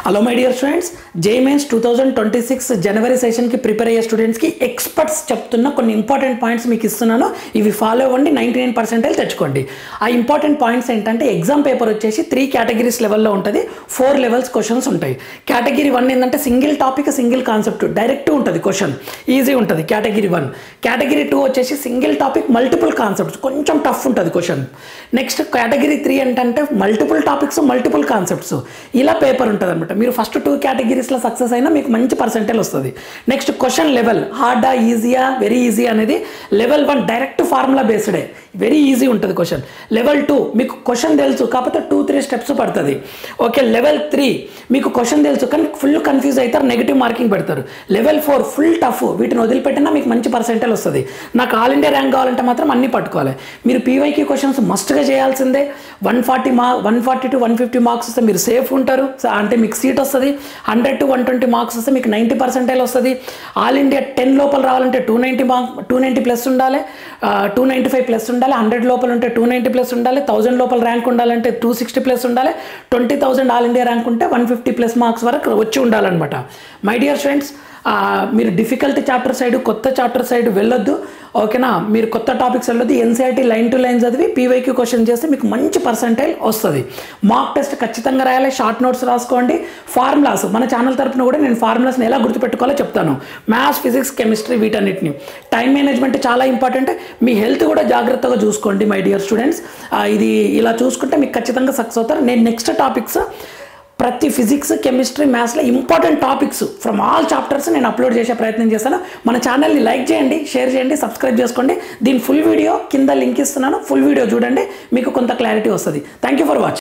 Hello my dear students, JEE mains 2026 జనవరి సెషన్కి prepare అయ్యే స్టూడెంట్స్కి ఎక్స్పర్ట్స్ చెప్తున్న కొన్ని ఇంపార్టెంట్ పాయింట్స్ మీకు ఇస్తున్నాను. ఇవి ఫాలో అవ్వండి, 99% తెచ్చుకోండి. ఆ ఇంపార్టెంట్ పాయింట్స్ ఏంటంటే, ఎగ్జామ్ పేపర్ వచ్చేసి 3 కేటగిరీస్ లెవెల్లో ఉంటుంది. 4 లెవెల్స్ క్వశ్చన్స్ ఉంటాయి. కేటగిరీ 1 ఏంటంటే single topic single concept direct ఉంటుంది, క్వశ్చన్ ఈజీ ఉంటుంది కేటగిరీ 1. కేటగిరీ 2 వచ్చేసి సింగిల్ టాపిక్ మల్టిపుల్ కాన్సెప్ట్స్, కొంచెం టఫ్ ఉంటుంది క్వశ్చన్. నెక్స్ట్ కేటగిరీ 3 ఏంటంటే మల్టిపుల్ టాపిక్స్ మల్టిపుల్ కాన్సెప్ట్స్, ఇలా పేపర్ ఉంటుంది అనమాట. మీరు ఫస్ట్ 2 కేటగిరీస్లో సక్సెస్ అయినా మీకు మంచి పర్సెంటేజ్ వస్తుంది. నెక్స్ట్ క్వశ్చన్ లెవెల్ హార్డా ఈజీయా వెరీ ఈజీ అనేది లెవెల్ 1 డైరెక్ట్ ఫార్ములా బేస్డే, వెరీ ఈజీ ఉంటుంది క్వశ్చన్. లెవెల్ 2 మీకు క్వశ్చన్ తెలుసు కాకపోతే 2-3 స్టెప్స్ పడుతుంది. ఓకే, లెవెల్ 3 మీకు క్వశ్చన్ తెలుసు కానీ ఫుల్ కన్ఫ్యూజ్ అవుతారు, నెగిటివ్ మార్కింగ్ పెడతారు. లెవెల్ 4 ఫుల్ టఫ్, వీటిని వదిలిపెట్టినా మీకు మంచి పర్సెంటేజ్ వస్తుంది. నాకు ఆల్ ఇండియా ర్యాంక్ కావాలంటే మాత్రం అన్ని పట్టుకోవాలి. మీరు పీవైక్యూ క్వశ్చన్స్ మస్ట్గా చేయాల్సిందే. 140 to 150 మార్క్స్ వస్తే మీరు సేఫ్ ఉంటారు, అంటే మీకు సీట్ వస్తుంది. 100 to 120 మార్క్స్ వస్తే మీకు 90% వస్తుంది. ఆల్ ఇండియా 10 లోపల రావాలంటే 290 ప్లస్ ఉండాలి, 295 ప్లస్ ఉండాలి. 100 లోపల ఉంటే 290 ప్లస్ ఉండాలి. 1000 లోపల ర్యాంక్ ఉండాలంటే 260 ప్లస్ ఉండాలి. 20,000 ఆల్ ఇండియా ర్యాంక్ ఉంటే 150 ప్లస్ మార్క్స్ వరకు వచ్చి ఉండాలన్నమాట. మై డియర్ స్టూడెంట్స్, మీరు డిఫికల్ట్ చాప్టర్ సైడ్, కొత్త చాప్టర్ సైడ్ వెళ్ళొద్దు. ఓకేనా, మీరు కొత్త టాపిక్స్ వెళ్ళొద్దు. ఎన్సీఆర్టీ లైన్ టు లైన్ చదివి పీవైక్యూ క్వశ్చన్ చేస్తే మీకు మంచి పర్సెంటేజ్ వస్తుంది. మాక్ టెస్ట్ ఖచ్చితంగా రాయాలి, షార్ట్ నోట్స్ రాసుకోండి. ఫార్ములాస్ మన ఛానల్ తరపున కూడా నేను ఫార్ములాస్ని ఎలా గుర్తుపెట్టుకోవాలో చెప్తాను. మ్యాథ్స్, ఫిజిక్స్, కెమిస్ట్రీ వీటన్నిటిని. టైం మేనేజ్మెంట్ చాలా ఇంపార్టెంట్. మీ హెల్త్ కూడా జాగ్రత్తగా చూసుకోండి మై డియర్ స్టూడెంట్స్. ఇది ఇలా చూసుకుంటే మీకు ఖచ్చితంగా సక్సెస్ అవుతారు. నేను నెక్స్ట్ టాపిక్స్ ప్రతి ఫిజిక్స్, కెమిస్ట్రీ, మ్యాథ్స్లో important topics from all chapters నేను అప్లోడ్ చేసే ప్రయత్నం చేస్తాను. మన ఛానల్ని లైక్ చేయండి, షేర్ చేయండి, సబ్స్క్రైబ్ చేసుకోండి. దీని ఫుల్ వీడియో కింద లింక్ ఇస్తున్నాను, ఫుల్ వీడియో చూడండి, మీకు కొంత క్లారిటీ వస్తుంది. Thank you for watching.